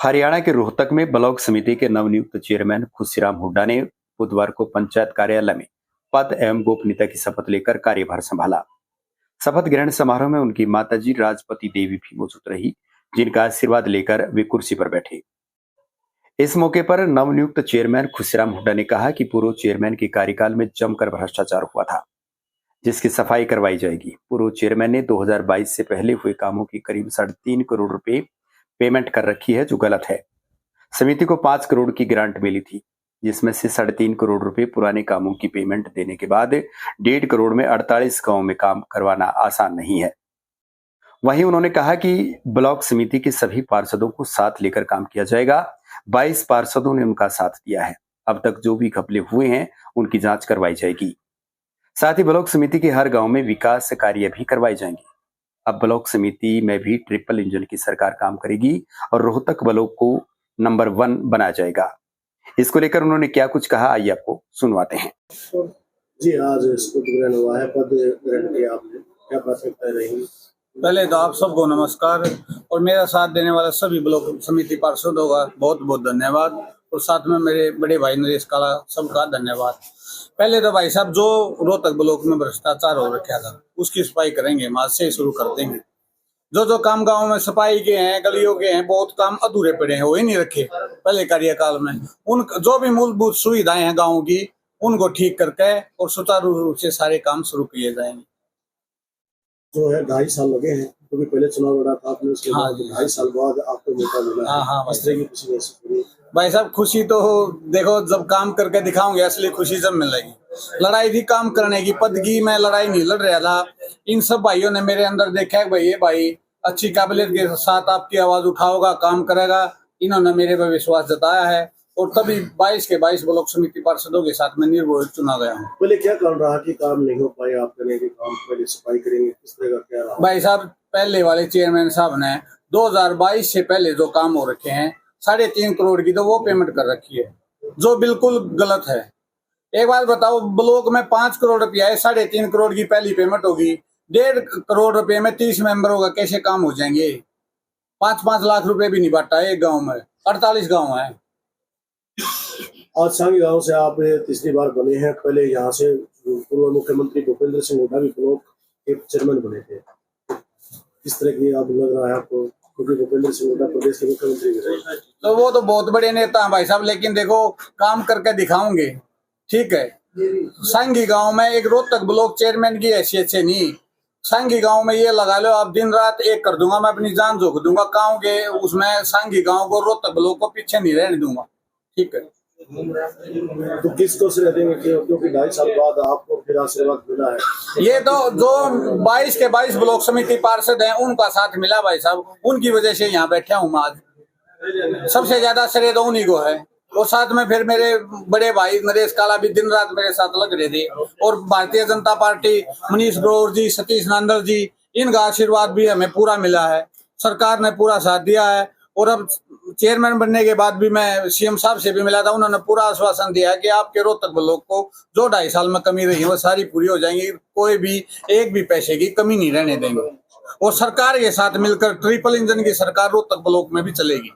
हरियाणा के रोहतक में ब्लॉक समिति के नवनियुक्त चेयरमैन खुशीराम हुड्डा ने बुधवार को पंचायत कार्यालय में पद एवं गोपनीयता की शपथ लेकर कार्यभार संभाला। शपथ ग्रहण समारोह में उनकी माताजी राजपति देवी भी मौजूद रही, जिनका आशीर्वाद लेकर वे कुर्सी पर बैठे। इस मौके पर नवनियुक्त चेयरमैन खुशीराम हुड्डा ने कहा कि पूर्व चेयरमैन के कार्यकाल में जमकर भ्रष्टाचार हुआ था, जिसकी सफाई करवाई जाएगी। पूर्व चेयरमैन ने 2022 से पहले हुए कामों की करीब 3.5 करोड़ रुपए पेमेंट कर रखी है, जो गलत है। समिति को 5 करोड़ की ग्रांट मिली थी, जिसमें से 3.5 करोड़ रुपए पुराने कामों की पेमेंट देने के बाद 1.5 करोड़ में 48 गांवों में काम करवाना आसान नहीं है। वहीं उन्होंने कहा कि ब्लॉक समिति के सभी पार्षदों को साथ लेकर काम किया जाएगा। 22 पार्षदों ने उनका साथ दिया है। अब तक जो भी घपले हुए हैं उनकी जांच करवाई जाएगी। साथ ही ब्लॉक समिति के हर गांव में विकास कार्य भी करवाए जाएंगे। अब ब्लॉक समिति में भी ट्रिपल इंजन की सरकार काम करेगी और रोहतक ब्लॉक को नंबर 1 बनाया जाएगा। इसको लेकर उन्होंने क्या कुछ कहा, आइए आपको सुनवाते हैं। जी, आज शपथ ग्रहण हुआ है, पद ग्रहण किया आपने, क्या प्राथमिकताएं रहेंगी? पहले तो आप सबको नमस्कार और मेरा साथ देने वाला सभी ब्लॉक समिति पार्षदों का बहुत बहुत धन्यवाद और साथ में मेरे बड़े भाई नरेश काला सबका धन्यवाद। पहले तो भाई साहब, जो रोहतक ब्लॉक में भ्रष्टाचार हो रखा था उसकी सफाई करेंगे, हम आज से ही शुरू कर देंगे। जो काम गांव में सफाई के हैं, गलियों के हैं, बहुत काम अधूरे पड़े हैं, वो ही नहीं रखे पहले कार्यकाल में। उन जो भी मूलभूत सुविधाएं हैं गाँव की, उनको ठीक करके और सुचारू रूप से सारे काम शुरू किए जाएंगे। जो है 2.5 साल लगे हैं, क्योंकि पहले चुनाव लड़ा था आपने, उसके बाद 2.5 साल बाद आपको मौका मिला है। इस तरह की खुशी महसूस हुई? भाई साहब, खुशी तो देखो, जब काम करके दिखाऊंगे असली खुशी जब मिलेगी। लड़ाई थी काम करने की, पद की मैं लड़ाई नहीं लड़ रहा था। इन सब भाइयों ने मेरे अंदर देखा है भाई, ये भाई अच्छी काबिलियत के साथ आपकी आवाज उठाओगा, काम करेगा। इन्होंने मेरे पर विश्वास जताया है और तभी 22 के 22 ब्लॉक समिति पार्षदों के साथ में निर्भय चुना गया हूँ। पहले क्या कारण रहा कि काम नहीं हो पाए? आप करेंगे काम, पहले सफाई करेंगे, किस तरह का क्या रहा? भाई साहब, पहले वाले चेयरमैन साहब ने 2022 से पहले जो काम हो रखे हैं 3.5 करोड़ की तो वो पेमेंट कर रखी है, जो बिल्कुल गलत है। एक बात बताओ, ब्लॉक में 5 करोड़ रुपया है, 3.5 करोड़ की पहली पेमेंट होगी, 1.5 करोड़ रुपए में 30 मेंबरों का कैसे काम हो जाएंगे? 5-5 लाख रुपए भी नहीं बांटा एक गांव में, 48 गांव है। आज सांगी गांव से आप तीसरी बार बने हैं। पहले यहाँ से पूर्व मुख्यमंत्री भूपेंद्र सिंह हुड्डा भी ब्लॉक के चेयरमैन बने थे। किस तरह की आप लग रहा है आपको, क्योंकि भूपेंद्र सिंह हुड्डा प्रदेश के मुख्यमंत्री भी रहे? तो वो तो बहुत बड़े नेता हैं भाई साहब, लेकिन देखो काम करके दिखाऊंगे, ठीक है। सांगी गांव में एक रोहतक ब्लॉक चेयरमैन की हैसियत से नहीं, सांगी गांव में ये लगा लो, अब दिन रात एक कर दूंगा, मैं अपनी जान झोंक दूंगा गांव के उसमें। सांगी गांव को, रोहतक ब्लॉक को पीछे नहीं रहने दूंगा, ठीक है। तो किसको से देंगे, क्योंकि 2.5 साल बाद आपको फिर आशीर्वाद मिला है? ये तो जो 22 के 22 ब्लॉक समिति पार्षद हैं उनका साथ मिला भाई साहब, उनकी वजह से यहाँ बैठा हूँ मैं आज। सबसे ज्यादा श्रेय तो उन्हीं को है और साथ में फिर मेरे बड़े भाई नरेश काला भी दिन रात मेरे साथ लग रहे थे और भारतीय जनता पार्टी, मनीष ग्रोवर जी, सतीश नांदल जी, इनका आशीर्वाद भी हमें पूरा मिला है। सरकार ने पूरा साथ दिया है और अब चेयरमैन बनने के बाद भी मैं सीएम साहब से भी मिला था, उन्होंने पूरा आश्वासन दिया है कि आपके रोहतक ब्लॉक को जो 2.5 साल में कमी रही है वो सारी पूरी हो जाएंगी, कोई भी एक भी पैसे की कमी नहीं रहने देंगे और सरकार के साथ मिलकर ट्रिपल इंजन की सरकार रोहतक ब्लॉक में भी चलेगी।